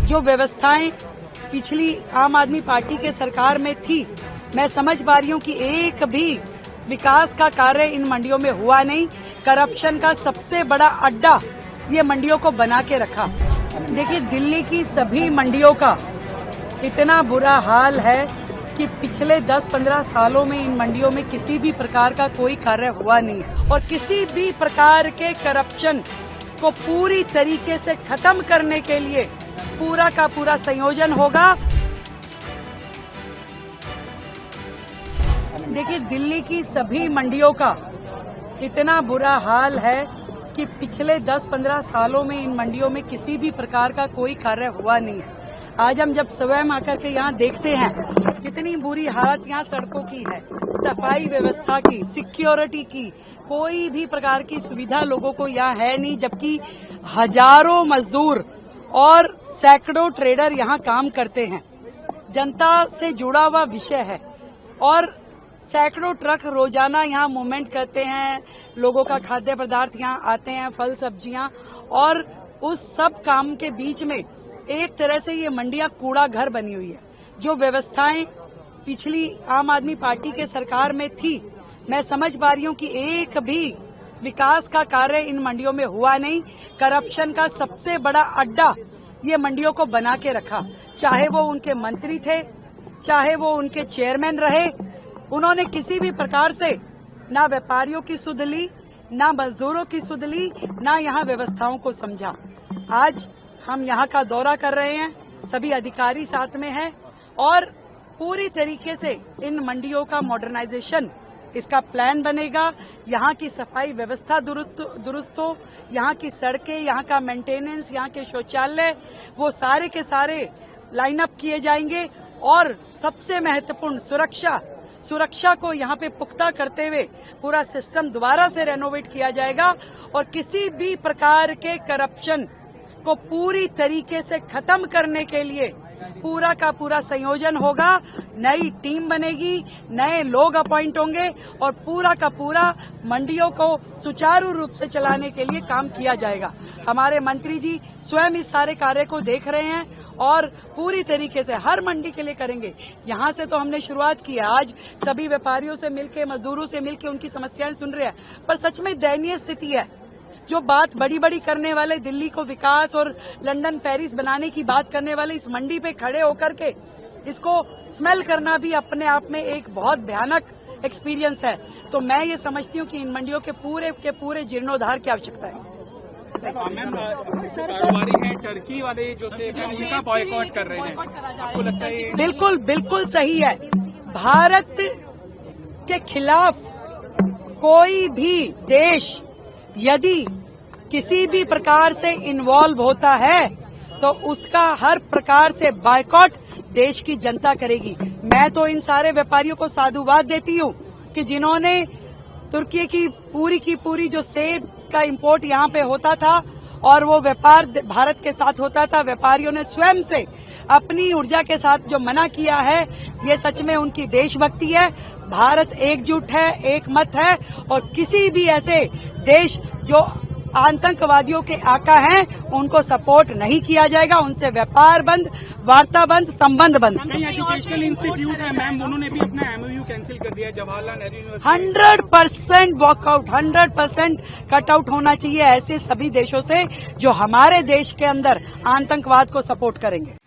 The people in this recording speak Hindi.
जो व्यवस्थाएं पिछली आम आदमी पार्टी के सरकार में थी, मैं समझ पा रही हूँ कि एक भी विकास का कार्य इन मंडियों में हुआ नहीं। करप्शन का सबसे बड़ा अड्डा ये मंडियों को बना के रखा। देखिए, दिल्ली की सभी मंडियों का इतना बुरा हाल है कि पिछले 10-15 सालों में इन मंडियों में किसी भी प्रकार का कोई कार्य हुआ नहीं है और किसी भी प्रकार के करप्शन को पूरी तरीके से खत्म करने के लिए पूरा का पूरा संयोजन होगा। देखिए, दिल्ली की सभी मंडियों का इतना बुरा हाल है कि पिछले 10-15 सालों में इन मंडियों में किसी भी प्रकार का कोई कार्य हुआ नहीं है। आज हम जब स्वयं आकर के यहाँ देखते हैं कितनी बुरी हालत यहाँ सड़कों की है, सफाई व्यवस्था की, सिक्योरिटी की, कोई भी प्रकार की सुविधा लोगों को यहाँ है नहीं, जबकि हजारों मजदूर और सैकड़ों ट्रेडर यहाँ काम करते हैं। जनता से जुड़ा हुआ विषय है और सैकड़ों ट्रक रोजाना यहाँ मूवमेंट करते हैं, लोगों का खाद्य पदार्थ यहाँ आते हैं, फल सब्जियां, और उस सब काम के बीच में एक तरह से ये मंडियां कूड़ा घर बनी हुई है। जो व्यवस्थाएं पिछली आम आदमी पार्टी के सरकार में थी, मैं समझ पा रही हूँ कि एक भी विकास का कार्य इन मंडियों में हुआ नहीं। करप्शन का सबसे बड़ा अड्डा ये मंडियों को बना के रखा। चाहे वो उनके मंत्री थे, चाहे वो उनके चेयरमैन रहे, उन्होंने किसी भी प्रकार से ना व्यापारियों की सुध ली, ना मजदूरों की सुध ली, ना यहाँ व्यवस्थाओं को समझा। आज हम यहाँ का दौरा कर रहे हैं, सभी अधिकारी साथ में हैं और पूरी तरीके से इन मंडियों का मॉडर्नाइजेशन, इसका प्लान बनेगा। यहाँ की सफाई व्यवस्था दुरुस्त हो, यहाँ की सड़कें, यहाँ का मेंटेनेंस, यहाँ के शौचालय, वो सारे के सारे लाइनअप किए जाएंगे और सबसे महत्वपूर्ण सुरक्षा को यहाँ पे पुख्ता करते हुए पूरा सिस्टम दोबारा से रेनोवेट किया जाएगा और किसी भी प्रकार के करप्शन को पूरी तरीके से खत्म करने के लिए पूरा का पूरा संयोजन होगा। नई टीम बनेगी, नए लोग अपॉइंट होंगे और पूरा का पूरा मंडियों को सुचारू रूप से चलाने के लिए काम किया जाएगा। हमारे मंत्री जी स्वयं इस सारे कार्य को देख रहे हैं और पूरी तरीके से हर मंडी के लिए करेंगे। यहाँ से तो हमने शुरुआत की है, आज सभी व्यापारियों से मिलके, मजदूरों से मिलके उनकी समस्याएं सुन रहे हैं, पर सच में दयनीय स्थिति है। जो बात बड़ी बड़ी करने वाले, दिल्ली को विकास और लंदन पेरिस बनाने की बात करने वाले, इस मंडी पे खड़े होकर के इसको स्मेल करना भी अपने आप में एक बहुत भयानक एक्सपीरियंस है। तो मैं ये समझती हूँ कि इन मंडियों के पूरे जीर्णोद्धार की आवश्यकता है। कारोबारी हैं टर्की वाले जो थे उनका बॉयकॉट कर रहे हैं, आपको लगता है? बिल्कुल सही है। भारत के खिलाफ कोई भी देश यदि किसी भी प्रकार से इन्वॉल्व होता है तो उसका हर प्रकार से बायकॉट देश की जनता करेगी। मैं तो इन सारे व्यापारियों को साधुवाद देती हूँ कि जिन्होंने तुर्की की पूरी जो सेब का इंपोर्ट यहाँ पे होता था और वो व्यापार भारत के साथ होता था, व्यापारियों ने स्वयं से अपनी ऊर्जा के साथ जो मना किया है, ये सच में उनकी देशभक्ति है। भारत एकजुट है, एक मत है और किसी भी ऐसे देश जो आतंकवादियों के आका हैं उनको सपोर्ट नहीं किया जाएगा। उनसे व्यापार बंद, वार्ता बंद, संबंध बंद। एजुकेशनल इंस्टीट्यूट है मैम, उन्होंने भी अपना MOU कैंसिल कर दिया। Jawaharlal Nehru university 100% walkout, 100% cutout होना चाहिए ऐसे सभी देशों से जो हमारे देश के अंदर आतंकवाद को सपोर्ट करेंगे।